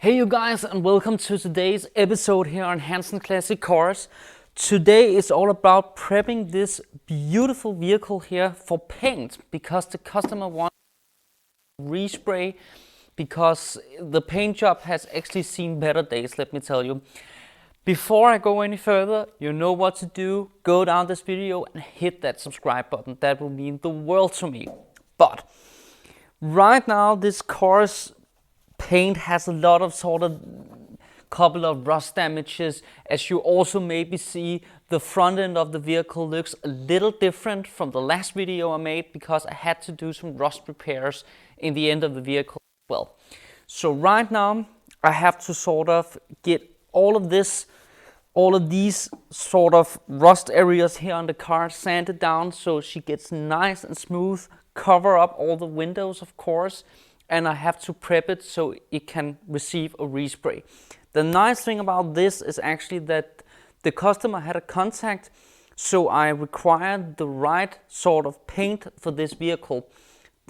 Hey you guys, and welcome to today's episode here on Hansen Classic Cars. Today is all about prepping this beautiful vehicle here for paint because the customer wants respray because the paint job has actually seen better days, let me tell you. Before I go any further, you know what to do. Go down this video and hit that subscribe button. That will mean the world to me. But right now this car's paint has a lot of couple of rust damages. As you also maybe see, the front end of the vehicle looks a little different from the last video I made because I had to do some rust repairs in the end of the vehicle as well. So right now I have to sort of get all of these sort of rust areas here on the car sanded down so she gets nice and smooth, cover up all the windows of course, and I have to prep it so it can receive a respray. The nice thing about this is actually that the customer had a contact, so I required the right sort of paint for this vehicle.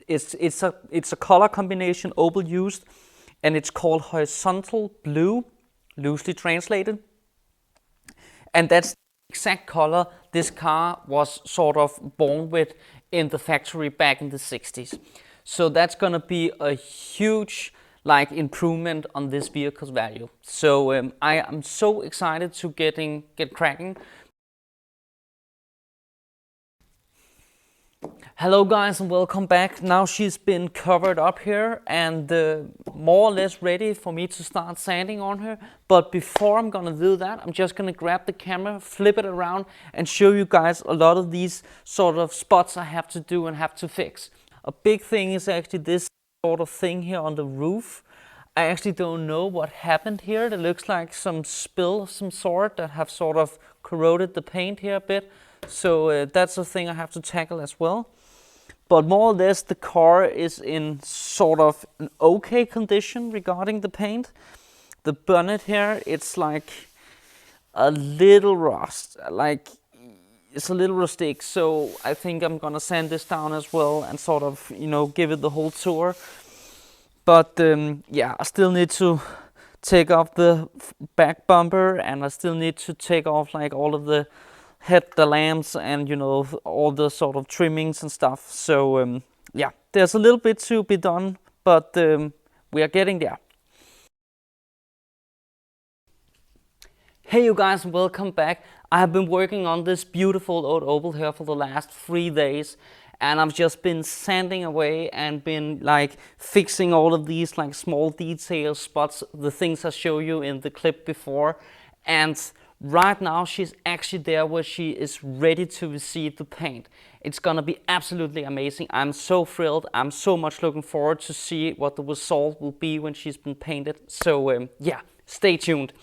It's a color combination Opel used, and it's called horizontal blue, loosely translated. And that's the exact color this car was sort of born with in the factory back in the 60s. So that's gonna be a huge improvement on this vehicle's value. So I am so excited to get cracking. Hello guys and welcome back. Now she's been covered up here and more or less ready for me to start sanding on her. But before I'm gonna do that, I'm just gonna grab the camera, flip it around and show you guys a lot of these sort of spots I have to do and have to fix. A big thing is actually this sort of thing here on the roof. I actually don't know what happened here. It looks like some spill of some sort that have sort of corroded the paint here a bit. So that's a thing I have to tackle as well. But more or less the car is in sort of an okay condition regarding the paint. The bonnet here, it's like a little rust, it's a little rustic, so I think I'm gonna sand this down as well and sort of, give it the whole tour. But yeah, I still need to take off the back bumper, and I still need to take off all of the lamps and all the sort of trimmings and stuff. So yeah, there's a little bit to be done, but we are getting there. Hey you guys, welcome back. I have been working on this beautiful old Opel here for the last 3 days, and I've just been sanding away and been fixing all of these small detail spots, the things I showed you in the clip before. And right now she's actually there where she is ready to receive the paint. It's gonna be absolutely amazing. I'm so thrilled. I'm so much looking forward to see what the result will be when she's been painted. So yeah, stay tuned.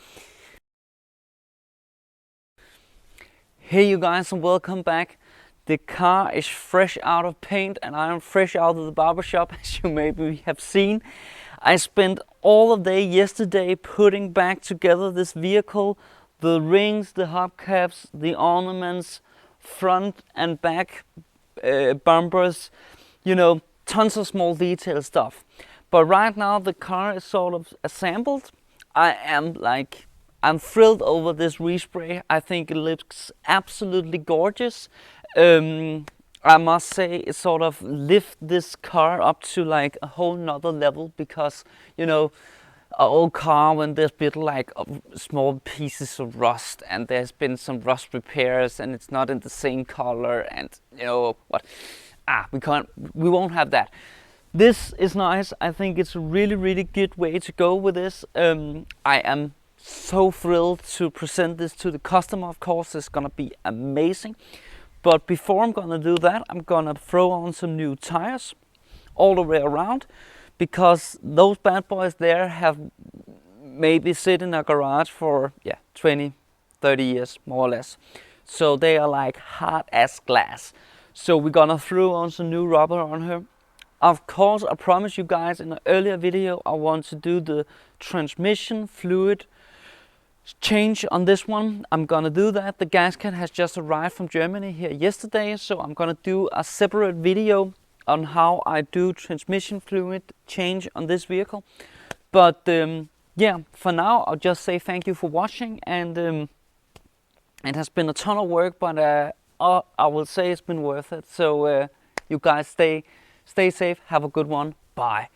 Hey you guys and welcome back. The car is fresh out of paint and I am fresh out of the barbershop, as you maybe have seen. I spent all of day yesterday putting back together this vehicle, the rings, the hubcaps, the ornaments, front and back bumpers, tons of small detail stuff. But right now the car is sort of assembled. I'm thrilled over this respray. I think it looks absolutely gorgeous. I must say it sort of lift this car up to a whole nother level because, an old car when there's been small pieces of rust and there's been some rust repairs and it's not in the same color and we won't have that. This is nice. I think it's a really good way to go with this. I am so thrilled to present this to the customer. Of course, it's gonna be amazing. But before I'm gonna do that, I'm gonna throw on some new tires all the way around because those bad boys there have maybe sit in a garage for 20, 30 years more or less. So they are hard as glass. So we're gonna throw on some new rubber on her. Of course, I promised you guys in an earlier video I want to do the transmission fluid change on this one. I'm gonna do that. The gasket has just arrived from Germany here yesterday, so I'm gonna do a separate video on how I do transmission fluid change on this vehicle. But yeah, for now, I'll just say thank you for watching, and it has been a ton of work, but I will say it's been worth it. So you guys stay safe, have a good one, bye.